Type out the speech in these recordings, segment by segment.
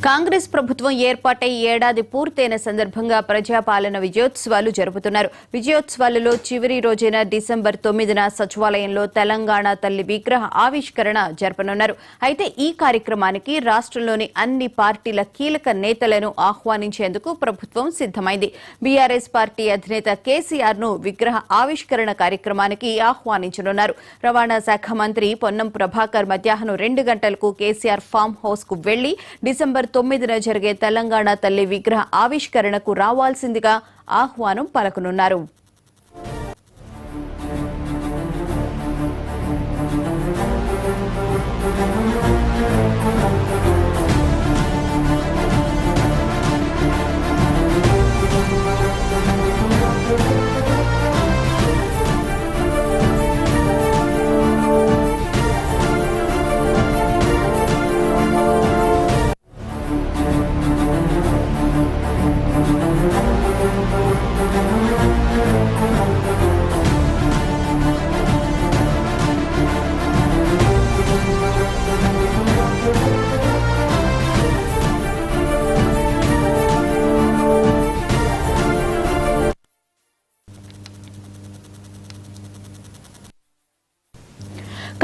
కాంగ్రెస్ ప్రభుత్వం ఏర్పాటై ఏడాది పూర్తయిన సందర్భంగా ప్రజాపాలన విజయోత్సవాలు జరుపుతున్నారు. విజయోత్సవాలలో చివరి రోజైన డిసెంబర్ 9న సచివాలయంలో తెలంగాణ తల్లి విగ్రహ ఆవిష్కరణ జరపనున్నారు. అయితే ఈ కార్యక్రమానికి రాష్ట్రంలోని అన్ని పార్టీల కీలక నేతలను ఆహ్వానించేందుకు ప్రభుత్వం సిద్దమైంది. బీఆర్ఎస్ పార్టీ అధినేత కేసీఆర్ ను విగ్రహ ఆవిష్కరణ కార్యక్రమానికి ఆహ్వానించనున్నారు. రవాణా శాఖ మంత్రి పొన్నం ప్రభాకర్ మధ్యాహ్నం 2 గంటలకు కేసీఆర్ ఫామ్ హౌస్ కు వెళ్లి డిసెంబర్ 9న జరిగే తెలంగాణ తల్లి విగ్రహ ఆవిష్కరణకు రావాల్సిందిగా ఆహ్వానం పలకనున్నారు.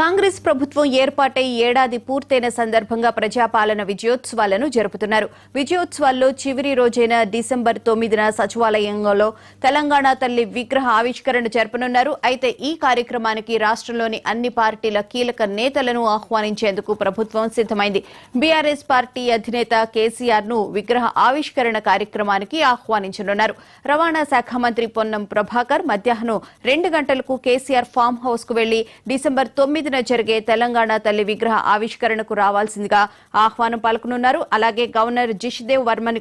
కాంగ్రెస్ ప్రభుత్వం ఏర్పాటై ఏడాది పూర్తయిన సందర్భంగా ప్రజాపాలన విజయోత్సవాలను జరుపుతున్నారు. విజయోత్సవాల్లో చివరి రోజైన డిసెంబర్ 9న సచివాలయంలో తెలంగాణ తల్లి విగ్రహ ఆవిష్కరణ జరపనున్నారు. అయితే ఈ కార్యక్రమానికి రాష్ట్రంలోని అన్ని పార్టీల కీలక నేతలను ఆహ్వానించేందుకు ప్రభుత్వం సిద్దమైంది. బీఆర్ఎస్ పార్టీ అధినేత కేసీఆర్ ను విగ్రహ ఆవిష్కరణ కార్యక్రమానికి ఆహ్వానించనున్నారు. రవాణా శాఖ మంత్రి పొన్నం ప్రభాకర్ మధ్యాహ్నం 2 గంటలకు కేసీఆర్ ఫామ్ హౌస్ కు వెళ్లి డిసెంబర్ 9న జరిగే తెలంగాణ తల్లి విగ్రహ ఆవిష్కరణకు రావాల్సిందిగా ఆహ్వానం పలుకనున్నారు. అలాగే గవర్నర్ జిష్దేవ్ వర్మను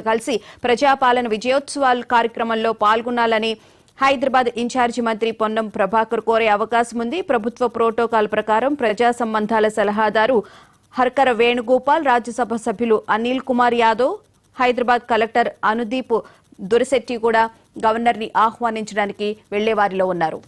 కలిసి ప్రజాపాలన విజయోత్సవాల కార్యక్రమంలో పాల్గొనాలని హైదరాబాద్ ఇన్ఛార్జి మంత్రి పొన్నం ప్రభాకర్ కోరే అవకాశం ఉంది. ప్రభుత్వ ప్రోటోకాల్ ప్రకారం ప్రజా సంబంధాల సలహాదారు హర్కర వేణుగోపాల్, రాజ్యసభ సభ్యులు అనిల్ కుమార్ యాదవ్, హైదరాబాద్ కలెక్టర్ అనుదీప్ దురిశెట్టి కూడా గవర్నర్ ని ఆహ్వానించడానికి వెళ్లేవారిలో ఉన్నారు.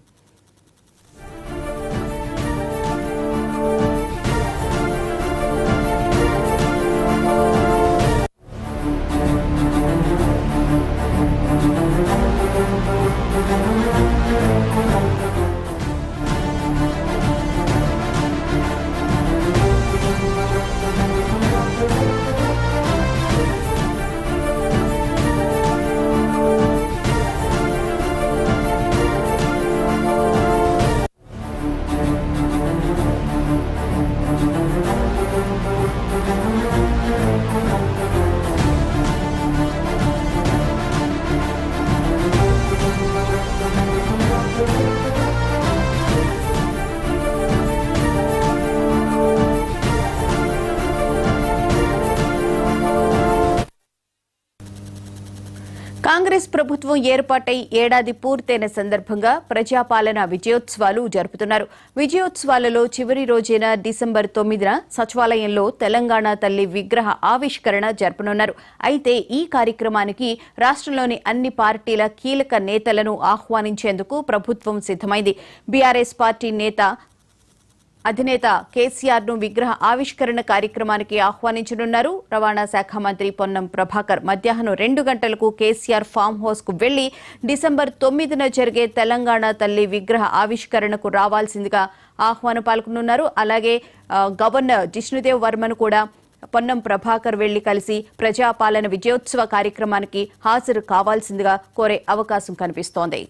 కాంగ్రెస్ ప్రభుత్వం ఏర్పాటై ఏడాది పూర్తయిన సందర్భంగా ప్రజాపాలన విజయోత్సవాలు జరుపుతున్నారు. విజయోత్సవాలలో చివరి రోజైన డిసెంబర్ 9న సచివాలయంలో తెలంగాణ తల్లి విగ్రహ ఆవిష్కరణ జరపనున్నారు. అయితే ఈ కార్యక్రమానికి రాష్ట్రంలోని అన్ని పార్టీల కీలక నేతలను ఆహ్వానించేందుకు ప్రభుత్వం సిద్దమైంది. బీఆర్ఎస్ పార్టీ అధినేత కేసీఆర్ ను విగ్రహ ఆవిష్కరణ కార్యక్రమానికి ఆహ్వానించనున్నారు. రవాణా శాఖ మంత్రి పొన్నం ప్రభాకర్ మధ్యాహ్నం 2 గంటలకు కేసీఆర్ ఫామ్ హౌస్ కు వెళ్లి డిసెంబర్ 9న జరిగే తెలంగాణ తల్లి విగ్రహ ఆవిష్కరణకు రావాల్సిందిగా ఆహ్వానం పలుకనున్నారు. అలాగే గవర్నర్ జిష్ణుదేవ్ వర్మను కూడా పొన్నం ప్రభాకర్ వెళ్లి కలిసి ప్రజాపాలన విజయోత్సవ కార్యక్రమానికి హాజరు కావాల్సిందిగా కోరే అవకాశం కనిపిస్తోంది.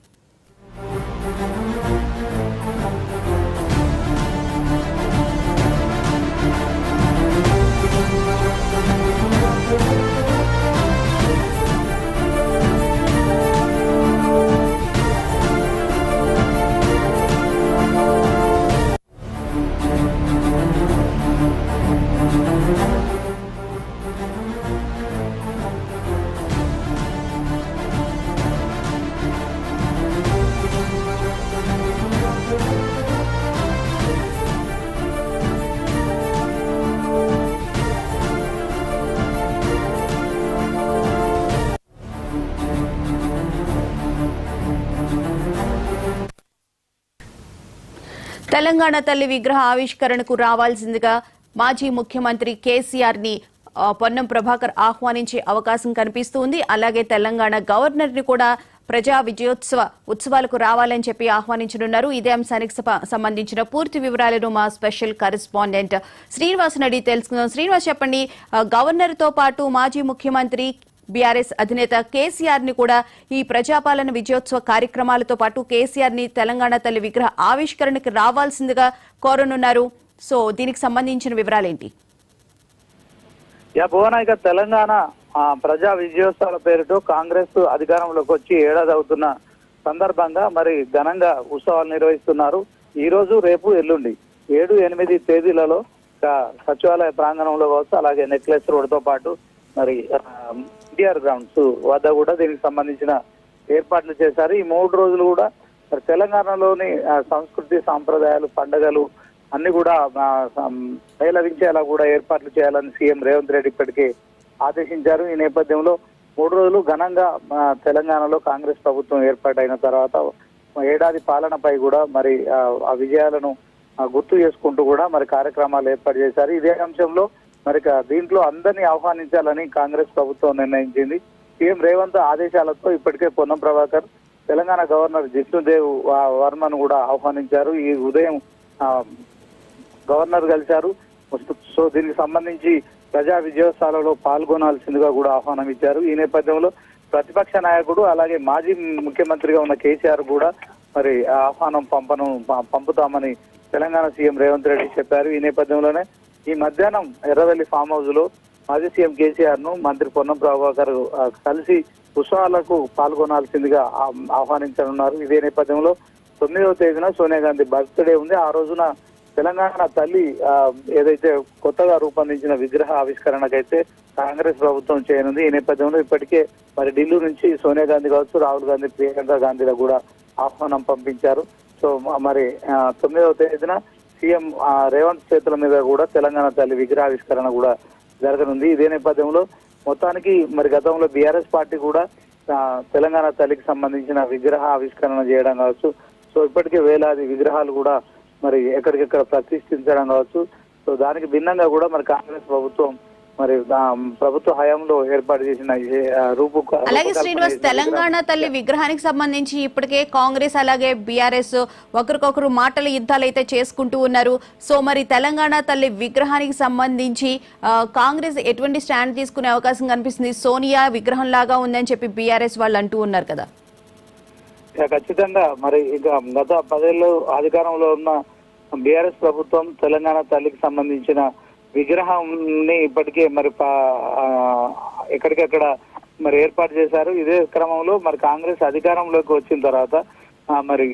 తెలంగాణ తల్లి విగ్రహ ఆవిష్కరణకు రావాల్సిందిగా మాజీ ముఖ్యమంత్రి కేసీఆర్ ని పొన్నం ప్రభాకర్ ఆహ్వానించే అవకాశం కనిపిస్తుంది. అలాగే తెలంగాణ గవర్నర్ ని కూడా ప్రజా విజయోత్సవ ఉత్సవాలకు రావాలని చెప్పి ఆహ్వానించనున్నారు. ఇదే అంశానికి సంబంధించిన పూర్తి వివరాలను మా స్పెషల్ కరెస్పాండెంట్ శ్రీనివాస్ అడిగి తెలుసుకుందాం. శ్రీనివాస్, చెప్పండి, గవర్నర్ తో పాటు మాజీ ముఖ్యమంత్రి బీఆర్ఎస్ అధినేత కేసీఆర్ ని కూడా ఈ ప్రజాపాలన విజయోత్సవ కార్యక్రమాలతో పాటు కేసీఆర్ ని తెలంగాణ తల్లి విగ్రహ ఆవిష్కరణకి రావాల్సిందిగా కోరనున్నారు. సో దీనికి సంబంధించిన వివరాలేంటి? భువన, ఇక తెలంగాణ ప్రజా విజయోత్సవాల పేరుతో కాంగ్రెస్ అధికారంలోకి వచ్చి ఏడాది అవుతున్న సందర్భంగా మరి ఘనంగా ఉత్సవాలు నిర్వహిస్తున్నారు. ఈ రోజు, రేపు, ఎల్లుండి 7, 8 తేదీలలో సచివాలయ ప్రాంగణంలో కావచ్చు, అలాగే నెక్లెస్ రోడ్ తో పాటు మరి ఎన్టీఆర్ గ్రౌండ్స్ వద్ద కూడా దీనికి సంబంధించిన ఏర్పాట్లు చేశారు. ఈ 3 రోజులు కూడా మరి తెలంగాణలోని సంస్కృతి, సాంప్రదాయాలు, పండుగలు అన్ని కూడా మేళవించేలా కూడా ఏర్పాట్లు చేయాలని సీఎం రేవంత్ రెడ్డి ఇప్పటికే ఆదేశించారు. ఈ నేపథ్యంలో 3 రోజులు ఘనంగా తెలంగాణలో కాంగ్రెస్ ప్రభుత్వం ఏర్పాటైన తర్వాత ఏడాది పాలనపై కూడా మరి ఆ విజయాలను గుర్తు చేసుకుంటూ కూడా మరి కార్యక్రమాలు ఏర్పాటు చేశారు. ఇదే అంశంలో మరి దీంట్లో అందరినీ ఆహ్వానించాలని కాంగ్రెస్ ప్రభుత్వం నిర్ణయించింది. సీఎం రేవంత్ ఆదేశాలతో ఇప్పటికే పొన్నం ప్రభాకర్ తెలంగాణ గవర్నర్ జిష్ణుదేవ్ వర్మను కూడా ఆహ్వానించారు. ఈ ఉదయం గవర్నర్ కలిశారు. సో దీనికి సంబంధించి ప్రజా విజయోత్సవాలలో పాల్గొనాల్సిందిగా కూడా ఆహ్వానం ఇచ్చారు. ఈ నేపథ్యంలో ప్రతిపక్ష నాయకుడు అలాగే మాజీ ముఖ్యమంత్రిగా ఉన్న కేసీఆర్ కూడా మరి ఆహ్వానం పంపుతామని తెలంగాణ సీఎం రేవంత్ రెడ్డి చెప్పారు. ఈ నేపథ్యంలోనే ఈ మధ్యాహ్నం ఎర్రవెల్లి ఫామ్ హౌస్ లో మాజీ సీఎం కేసీఆర్ ను మంత్రి పొన్నం ప్రభాకర్ కలిసి ఉత్సవాలకు పాల్గొనాల్సిందిగా ఆహ్వానించనున్నారు. ఇదే నేపథ్యంలో 9వ తేదీన సోనియా గాంధీ బర్త్డే ఉంది. ఆ రోజున తెలంగాణ తల్లి ఏదైతే కొత్తగా రూపొందించిన విగ్రహ ఆవిష్కరణకైతే కాంగ్రెస్ ప్రభుత్వం చేయనుంది. ఈ నేపథ్యంలో ఇప్పటికే మరి ఢిల్లీ నుంచి సోనియా గాంధీ కావచ్చు, రాహుల్ గాంధీ, ప్రియాంక గాంధీలకు కూడా ఆహ్వానం పంపించారు. సో మరి 9వ తేదీన సీఎం రేవంత్ చేతుల మీద కూడా తెలంగాణ తల్లి విగ్రహావిష్కరణ కూడా జరగనుంది. ఇదే నేపథ్యంలో మొత్తానికి మరి గతంలో బీఆర్ఎస్ పార్టీ కూడా తెలంగాణ తల్లికి సంబంధించిన విగ్రహ ఆవిష్కరణ చేయడం కావచ్చు, సో ఇప్పటికే వేలాది విగ్రహాలు కూడా మరి ఎక్కడికెక్కడ ప్రతిష్ఠించడం కావచ్చు. సో దానికి భిన్నంగా కూడా మరి కాంగ్రెస్ ప్రభుత్వం మరి ప్రభుత్వ హయాంలో ఏర్పాటు చేసిన అలాగే శ్రీనివాస్, తెలంగాణ తల్లి విగ్రహానికి సంబంధించి ఇప్పటికే కాంగ్రెస్ అలాగే బీఆర్ఎస్ ఒకరికొకరు మాటల యుద్ధాలు అయితే చేసుకుంటూ ఉన్నారు. సో మరి తెలంగాణ తల్లి విగ్రహానికి సంబంధించి కాంగ్రెస్ ఎటువంటి స్టాండ్ తీసుకునే అవకాశం కనిపిస్తుంది? సోనియా విగ్రహం లాగా ఉందని చెప్పి బీఆర్ఎస్ వాళ్ళు అంటూ ఉన్నారు కదా. ఖచ్చితంగా మరి ఇక గత 10 ఏళ్ళు అధికారంలో ఉన్న బీఆర్ఎస్ ప్రభుత్వం తెలంగాణ తల్లికి సంబంధించిన విగ్రహాన్ని ఇప్పటికే మరి ఎక్కడికక్కడ మరి ఏర్పాటు చేశారు. ఇదే క్రమంలో మరి కాంగ్రెస్ అధికారంలోకి వచ్చిన తర్వాత మరి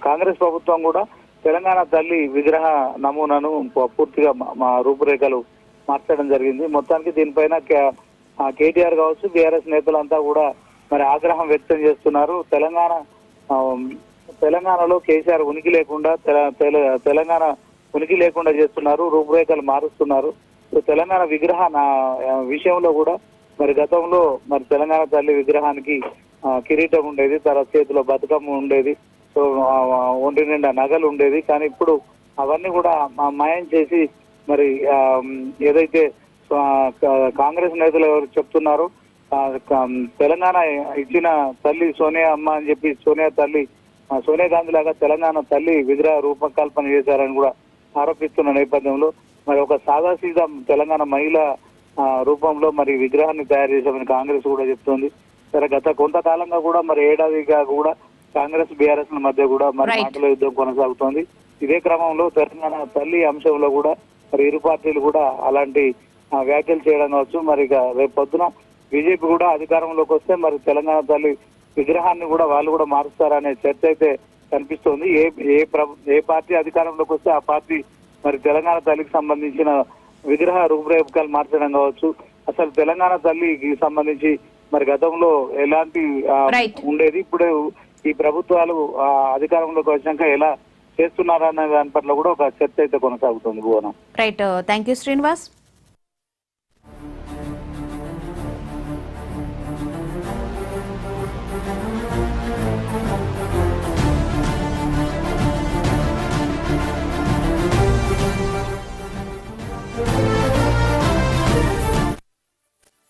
కాంగ్రెస్ ప్రభుత్వం కూడా తెలంగాణ తల్లి విగ్రహ నమూనాను పూర్తిగా రూపురేఖలు మార్చడం జరిగింది. మొత్తానికి దీనిపైన కేటీఆర్ కావచ్చు, బీఆర్ఎస్ నేతలంతా కూడా మరి ఆగ్రహం వ్యక్తం చేస్తున్నారు. తెలంగాణలో కేసీఆర్ ఉనికి లేకుండా తెలంగాణ ఉనికి లేకుండా చేస్తున్నారు, రూపురేఖలు మారుస్తున్నారు. సో తెలంగాణ విగ్రహ విషయంలో కూడా మరి గతంలో మరి తెలంగాణ తల్లి విగ్రహానికి కిరీటం ఉండేది, తర్వాత చేతిలో బతుకమ్మ ఉండేది, సో ఒంటి నిండా నగలు ఉండేది. కానీ ఇప్పుడు అవన్నీ కూడా మాయం చేసి మరి ఏదైతే కాంగ్రెస్ నేతలు ఎవరు చెప్తున్నారో తెలంగాణ ఇచ్చిన తల్లి సోనియా అమ్మ అని చెప్పి సోనియా గాంధీ లాగా తెలంగాణ తల్లి విగ్రహ రూపకల్పన చేశారని కూడా ఆరోపిస్తున్న నేపథ్యంలో మరి ఒక సాదాసీదా తెలంగాణ మహిళ రూపంలో మరి విగ్రహాన్ని తయారు చేశామని కాంగ్రెస్ కూడా చెప్తోంది. సరే, గత కొంతకాలంగా కూడా మరి ఏడాదిగా కూడా కాంగ్రెస్ బీఆర్ఎస్ మధ్య కూడా మరి మాటల యుద్ధం కొనసాగుతోంది. ఇదే క్రమంలో తెలంగాణ తల్లి అంశంలో కూడా మరి ఇరు పార్టీలు కూడా అలాంటి వ్యాఖ్యలు చేయడం కావచ్చు. మరి ఇక రేపు పొద్దున బీజేపీ కూడా అధికారంలోకి వస్తే మరి తెలంగాణ తల్లి విగ్రహాన్ని కూడా వాళ్ళు కూడా మారుస్తారనే చర్చ అయితే కనిపిస్తోంది. ఏ పార్టీ అధికారంలోకి వస్తే ఆ పార్టీ మరి తెలంగాణ తల్లికి సంబంధించిన విగ్రహ రూపురేఖలు మార్చడం కావచ్చు. అసలు తెలంగాణ తల్లికి సంబంధించి మరి గతంలో ఎలాంటి ఉండేది, ఇప్పుడు ఈ ప్రభుత్వాలు అధికారంలోకి వచ్చాక ఎలా చేస్తున్నారన్న దాని పట్ల కూడా ఒక చర్చ అయితే కొనసాగుతుంది. Right, thank you Srinivas.